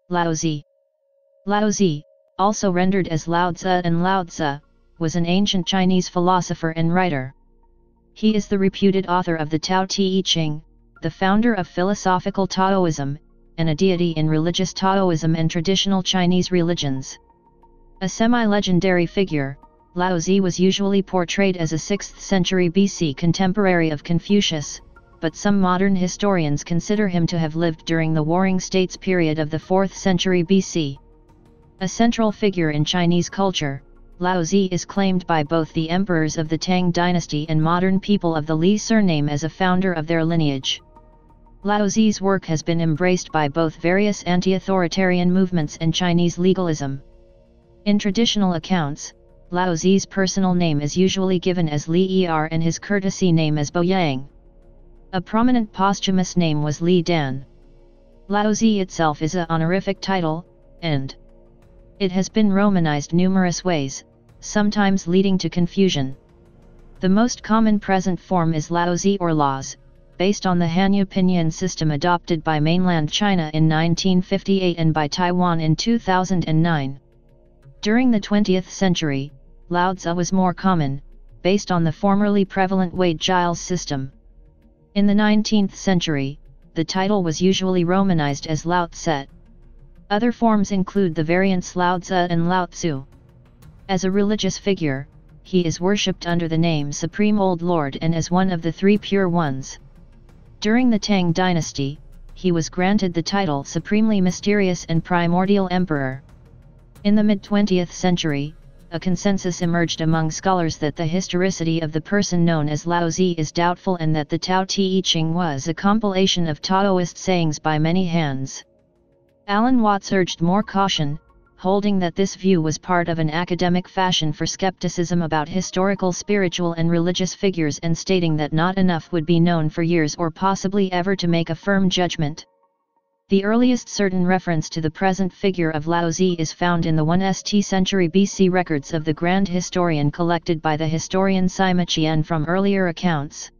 Laozi. Laozi, also rendered as Lao Tzu and Lao Tzu, was an ancient Chinese philosopher and writer. He is the reputed author of the Tao Te Ching, the founder of philosophical Taoism, and a deity in religious Taoism and traditional Chinese religions. A semi-legendary figure, Laozi was usually portrayed as a 6th century BC contemporary of Confucius, but some modern historians consider him to have lived during the Warring States period of the 4th century BC. A central figure in Chinese culture, Laozi is claimed by both the emperors of the Tang dynasty and modern people of the Li surname as a founder of their lineage. Laozi's work has been embraced by both various anti-authoritarian movements and Chinese legalism. In traditional accounts, Laozi's personal name is usually given as Li Er and his courtesy name as Bo Yang. A prominent posthumous name was Li Dan. Laozi itself is a honorific title, and it has been romanized numerous ways, sometimes leading to confusion. The most common present form is Laozi or Laos, based on the Hanyu pinyin system adopted by mainland China in 1958 and by Taiwan in 2009. During the 20th century, Lao Tzu was more common, based on the formerly prevalent Wade-Giles system. In the 19th century, the title was usually romanized as Lao Tse. Other forms include the variants Lao Tzu and Lao Tzu. As a religious figure, he is worshipped under the name Supreme Old Lord and as one of the Three Pure Ones. During the Tang dynasty, he was granted the title Supremely Mysterious and Primordial Emperor. In the mid-20th century, a consensus emerged among scholars that the historicity of the person known as Laozi is doubtful and that the Tao Te Ching was a compilation of Taoist sayings by many hands. Alan Watts urged more caution, holding that this view was part of an academic fashion for skepticism about historical spiritual and religious figures and stating that not enough would be known for years or possibly ever to make a firm judgment. The earliest certain reference to the present figure of Laozi is found in the 1st century BC records of the Grand Historian collected by the historian Sima Qian from earlier accounts.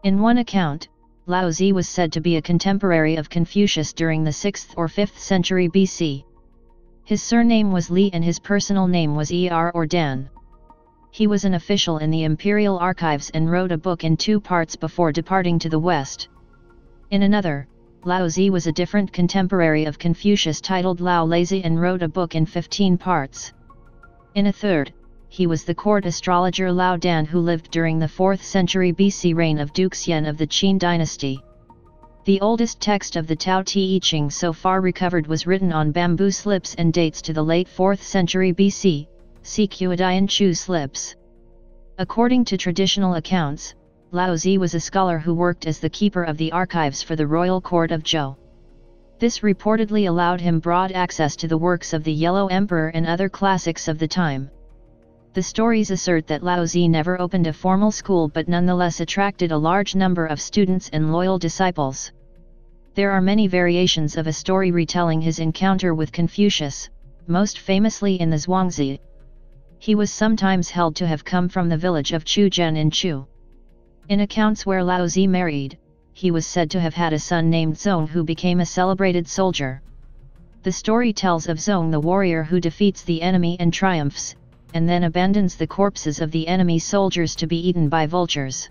In one account, Laozi was said to be a contemporary of Confucius during the 6th or 5th century BC. His surname was Li and his personal name was Er or Dan. He was an official in the imperial archives and wrote a book in 2 parts before departing to the west. In another, Laozi was a different contemporary of Confucius titled Lao Lazi and wrote a book in 15 parts. In a third, he was the court astrologer Lao Dan who lived during the 4th century BC reign of Duke Xian of the Qin dynasty. The oldest text of the Tao Te Ching so far recovered was written on bamboo slips and dates to the late 4th century BC, see Qiudian Chu slips. According to traditional accounts, Laozi was a scholar who worked as the keeper of the archives for the royal court of Zhou. This reportedly allowed him broad access to the works of the Yellow Emperor and other classics of the time. The stories assert that Laozi never opened a formal school but nonetheless attracted a large number of students and loyal disciples. There are many variations of a story retelling his encounter with Confucius, most famously in the Zhuangzi. He was sometimes held to have come from the village of Chuzhen in Chu. In accounts where Laozi married, he was said to have had a son named Zong who became a celebrated soldier. The story tells of Zong the warrior who defeats the enemy and triumphs, and then abandons the corpses of the enemy soldiers to be eaten by vultures.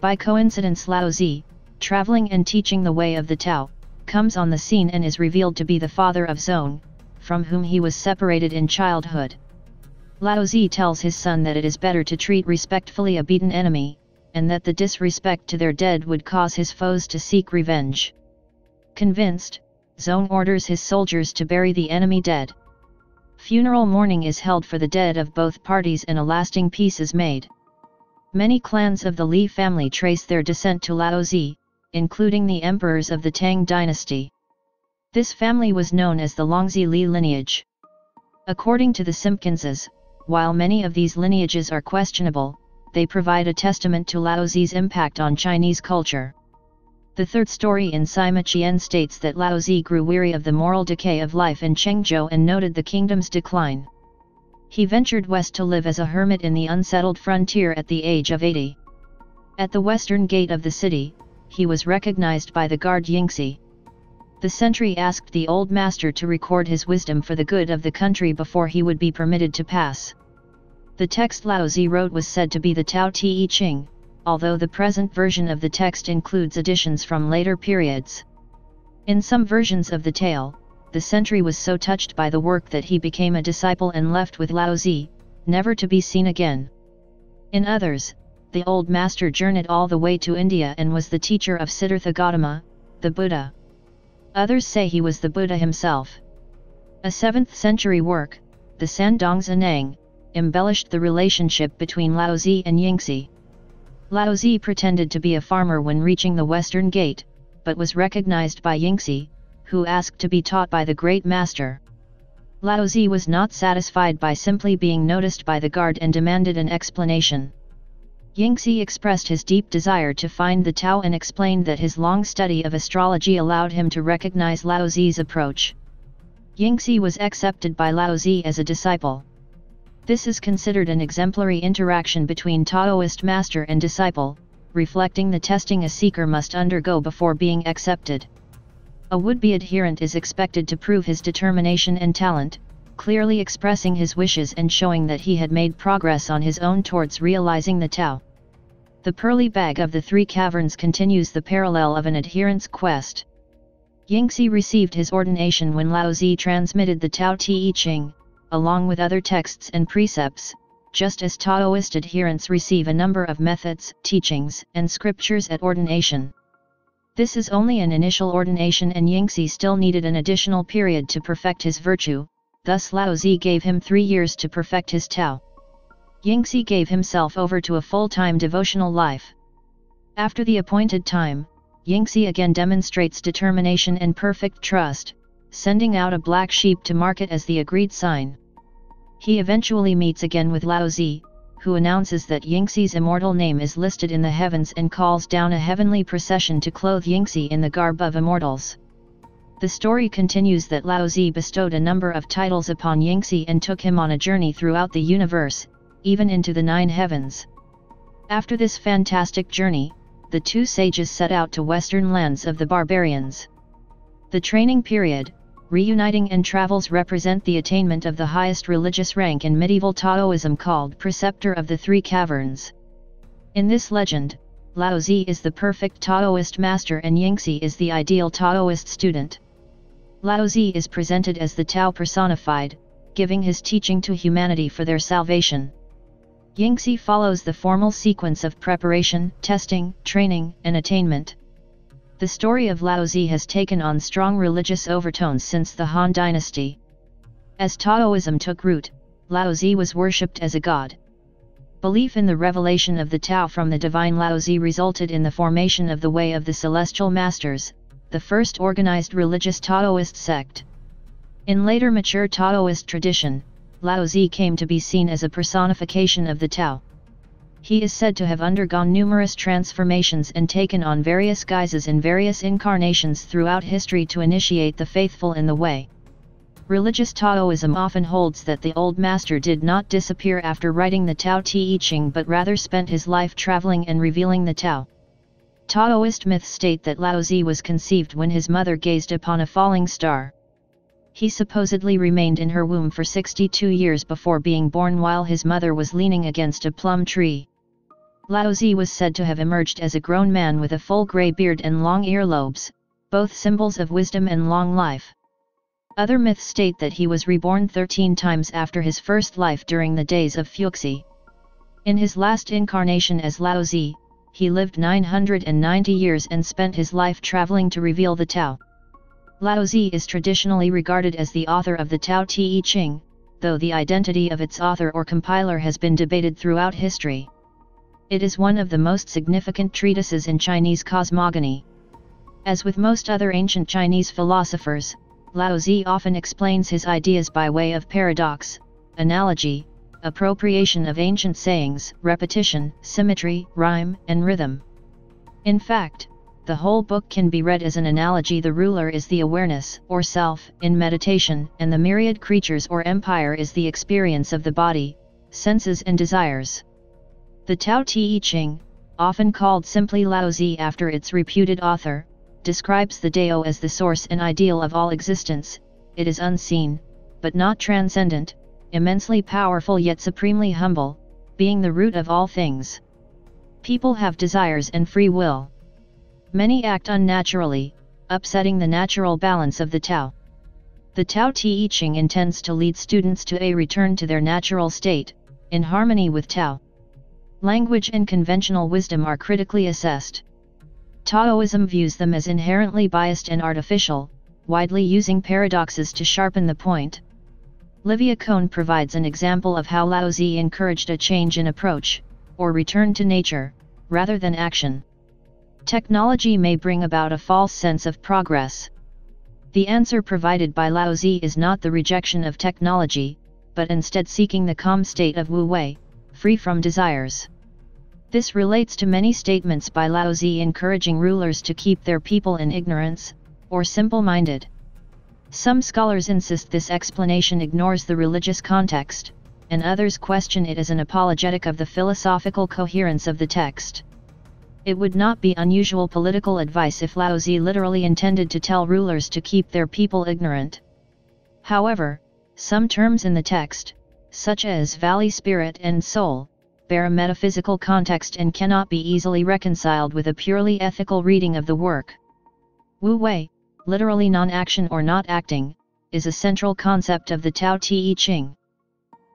By coincidence Laozi, traveling and teaching the way of the Tao, comes on the scene and is revealed to be the father of Zong, from whom he was separated in childhood. Laozi tells his son that it is better to treat respectfully a beaten enemy, and that the disrespect to their dead would cause his foes to seek revenge. Convinced, Zong orders his soldiers to bury the enemy dead. Funeral mourning is held for the dead of both parties and a lasting peace is made. Many clans of the Li family trace their descent to Laozi, including the emperors of the Tang dynasty. This family was known as the Longzi Li lineage. According to the Simpkinses, while many of these lineages are questionable, they provide a testament to Laozi's impact on Chinese culture. The third story in Sima Qian states that Laozi grew weary of the moral decay of life in Chengzhou and noted the kingdom's decline. He ventured west to live as a hermit in the unsettled frontier at the age of 80. At the western gate of the city, he was recognized by the guard Yingxi. The sentry asked the old master to record his wisdom for the good of the country before he would be permitted to pass. The text Laozi wrote was said to be the Tao Te Ching, although the present version of the text includes additions from later periods. In some versions of the tale, the sentry was so touched by the work that he became a disciple and left with Laozi, never to be seen again. In others, the old master journeyed all the way to India and was the teacher of Siddhartha Gautama, the Buddha. Others say he was the Buddha himself. A 7th century work, the Sandong Zanang, embellished the relationship between Laozi and Yingxi. Laozi pretended to be a farmer when reaching the western gate, but was recognized by Yingxi, who asked to be taught by the great master. Laozi was not satisfied by simply being noticed by the guard and demanded an explanation. Yingxi expressed his deep desire to find the Tao and explained that his long study of astrology allowed him to recognize Laozi's approach. Yingxi was accepted by Laozi as a disciple. This is considered an exemplary interaction between Taoist master and disciple, reflecting the testing a seeker must undergo before being accepted. A would-be adherent is expected to prove his determination and talent, clearly expressing his wishes and showing that he had made progress on his own towards realizing the Tao. The pearly bag of the 3 caverns continues the parallel of an adherent's quest. Yingxi received his ordination when Laozi transmitted the Tao Te Ching, along with other texts and precepts, just as Taoist adherents receive a number of methods, teachings, and scriptures at ordination. This is only an initial ordination and Yingxi still needed an additional period to perfect his virtue, thus Laozi gave him 3 years to perfect his Tao. Yingxi gave himself over to a full-time devotional life. After the appointed time, Yingxi again demonstrates determination and perfect trust, sending out a black sheep to mark it as the agreed sign. He eventually meets again with Laozi, who announces that Yingxi's immortal name is listed in the heavens and calls down a heavenly procession to clothe Yingxi in the garb of immortals. The story continues that Laozi bestowed a number of titles upon Yingxi and took him on a journey throughout the universe, even into the 9 heavens. After this fantastic journey, the 2 sages set out to western lands of the barbarians. The training period, reuniting and travels represent the attainment of the highest religious rank in medieval Taoism called Preceptor of the 3 Caverns. In this legend, Laozi is the perfect Taoist master and Yingxi is the ideal Taoist student. Laozi is presented as the Tao personified, giving his teaching to humanity for their salvation. Yingxi follows the formal sequence of preparation, testing, training, and attainment. The story of Laozi has taken on strong religious overtones since the Han Dynasty. As Taoism took root, Laozi was worshipped as a god. Belief in the revelation of the Tao from the divine Laozi resulted in the formation of the Way of the Celestial Masters, the first organized religious Taoist sect. In later mature Taoist tradition, Laozi came to be seen as a personification of the Tao. He is said to have undergone numerous transformations and taken on various guises in various incarnations throughout history to initiate the faithful in the way. Religious Taoism often holds that the old master did not disappear after writing the Tao Te Ching but rather spent his life traveling and revealing the Tao. Taoist myths state that Laozi was conceived when his mother gazed upon a falling star. He supposedly remained in her womb for 62 years before being born while his mother was leaning against a plum tree. Laozi was said to have emerged as a grown man with a full grey beard and long earlobes, both symbols of wisdom and long life. Other myths state that he was reborn 13 times after his first life during the days of Fuxi. In his last incarnation as Laozi, he lived 990 years and spent his life traveling to reveal the Tao. Laozi is traditionally regarded as the author of the Tao Te Ching, though the identity of its author or compiler has been debated throughout history. It is one of the most significant treatises in Chinese cosmogony. As with most other ancient Chinese philosophers, Laozi often explains his ideas by way of paradox, analogy, appropriation of ancient sayings, repetition, symmetry, rhyme, and rhythm. In fact, the whole book can be read as an analogy. The ruler is the awareness, or self, in meditation, and the myriad creatures or empire is the experience of the body, senses and desires. The Tao Te Ching, often called simply Laozi after its reputed author, describes the Tao as the source and ideal of all existence. It is unseen, but not transcendent, immensely powerful yet supremely humble, being the root of all things. People have desires and free will. Many act unnaturally, upsetting the natural balance of the Tao. The Tao Te Ching intends to lead students to a return to their natural state, in harmony with Tao. Language and conventional wisdom are critically assessed. Taoism views them as inherently biased and artificial, widely using paradoxes to sharpen the point. Livia Cohn provides an example of how Laozi encouraged a change in approach, or return to nature, rather than action. Technology may bring about a false sense of progress. The answer provided by Laozi is not the rejection of technology, but instead seeking the calm state of Wu Wei, free from desires. This relates to many statements by Laozi encouraging rulers to keep their people in ignorance, or simple-minded. Some scholars insist this explanation ignores the religious context, and others question it as an apologetic of the philosophical coherence of the text. It would not be unusual political advice if Laozi literally intended to tell rulers to keep their people ignorant. However, some terms in the text, such as valley spirit and soul, bear a metaphysical context and cannot be easily reconciled with a purely ethical reading of the work. Wu Wei, literally non-action or not acting, is a central concept of the Tao Te Ching.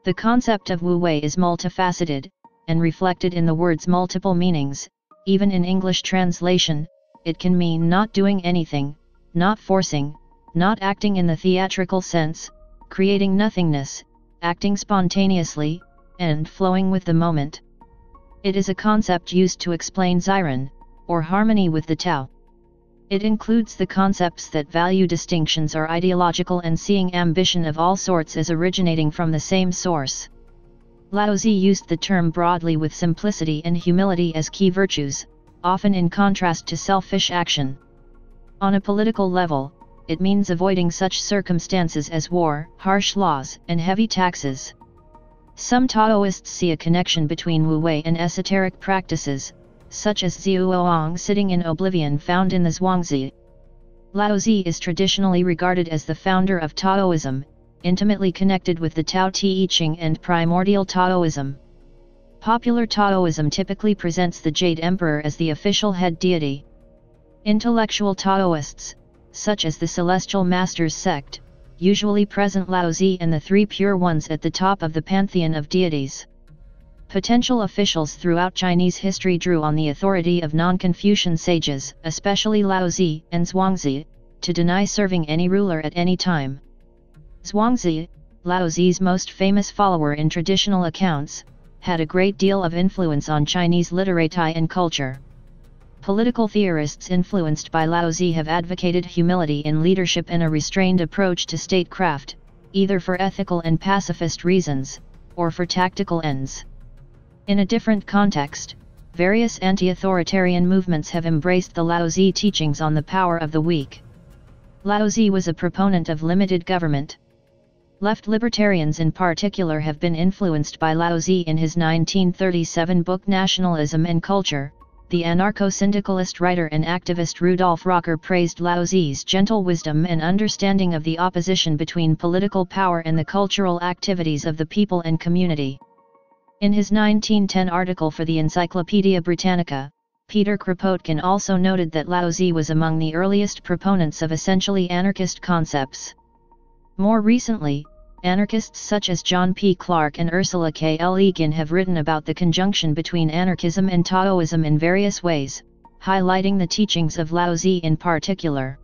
The concept of Wu Wei is multifaceted, and reflected in the word's multiple meanings. Even in English translation, it can mean not doing anything, not forcing, not acting in the theatrical sense, creating nothingness, acting spontaneously, and flowing with the moment. It is a concept used to explain Ziran, or harmony with the Tao. It includes the concepts that value distinctions are ideological and seeing ambition of all sorts as originating from the same source. Laozi used the term broadly with simplicity and humility as key virtues, often in contrast to selfish action. On a political level, it means avoiding such circumstances as war, harsh laws, and heavy taxes. Some Taoists see a connection between Wu Wei and esoteric practices, such as Zhuoang sitting in oblivion found in the Zhuangzi. Laozi is traditionally regarded as the founder of Taoism, intimately connected with the Tao Te Ching and primordial Taoism. Popular Taoism typically presents the Jade Emperor as the official head deity. Intellectual Taoists, such as the Celestial Masters sect, usually present Laozi and the Three Pure Ones at the top of the pantheon of deities. Potential officials throughout Chinese history drew on the authority of non-Confucian sages, especially Laozi and Zhuangzi, to deny serving any ruler at any time. Zhuangzi, Laozi's most famous follower in traditional accounts, had a great deal of influence on Chinese literati and culture. Political theorists influenced by Laozi have advocated humility in leadership and a restrained approach to statecraft, either for ethical and pacifist reasons, or for tactical ends. In a different context, various anti-authoritarian movements have embraced the Laozi teachings on the power of the weak. Laozi was a proponent of limited government. Left libertarians in particular have been influenced by Laozi in his 1937 book Nationalism and Culture. The anarcho-syndicalist writer and activist Rudolf Rocker praised Laozi's gentle wisdom and understanding of the opposition between political power and the cultural activities of the people and community. In his 1910 article for the Encyclopaedia Britannica, Peter Kropotkin also noted that Laozi was among the earliest proponents of essentially anarchist concepts. More recently, anarchists such as John P. Clark and Ursula K. Le Guin have written about the conjunction between anarchism and Taoism in various ways, highlighting the teachings of Laozi in particular.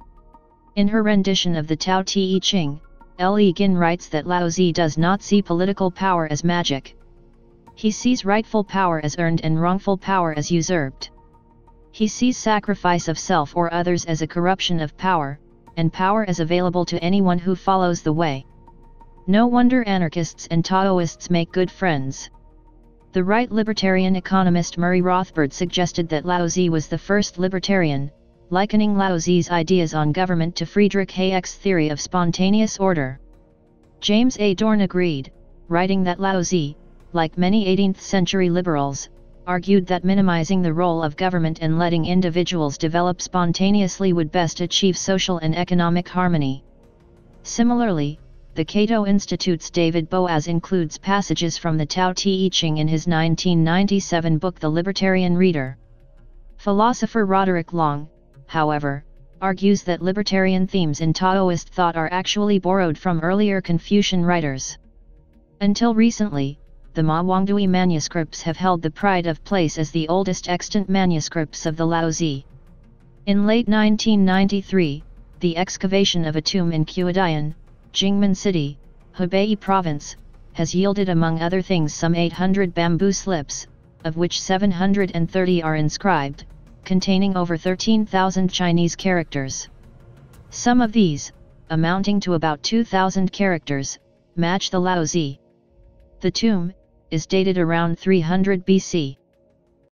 In her rendition of the Tao Te Ching, Le Guin writes that Laozi does not see political power as magic. He sees rightful power as earned and wrongful power as usurped. He sees sacrifice of self or others as a corruption of power, and power as available to anyone who follows the way. No wonder anarchists and Taoists make good friends. The right libertarian economist Murray Rothbard suggested that Laozi was the first libertarian, likening Laozi's ideas on government to Friedrich Hayek's theory of spontaneous order. James A. Dorn agreed, writing that Laozi, like many 18th-century liberals, argued that minimizing the role of government and letting individuals develop spontaneously would best achieve social and economic harmony. Similarly, the Cato Institute's David Boaz includes passages from the Tao Te Ching in his 1997 book The Libertarian Reader. Philosopher Roderick Long, however, argues that libertarian themes in Taoist thought are actually borrowed from earlier Confucian writers. Until recently, the Ma Wangdui manuscripts have held the pride of place as the oldest extant manuscripts of the Laozi. In late 1993, the excavation of a tomb in Qiudian, Jingmen City, Hebei Province, has yielded among other things some 800 bamboo slips, of which 730 are inscribed, containing over 13,000 Chinese characters. Some of these, amounting to about 2,000 characters, match the Laozi. The tomb is dated around 300 BC.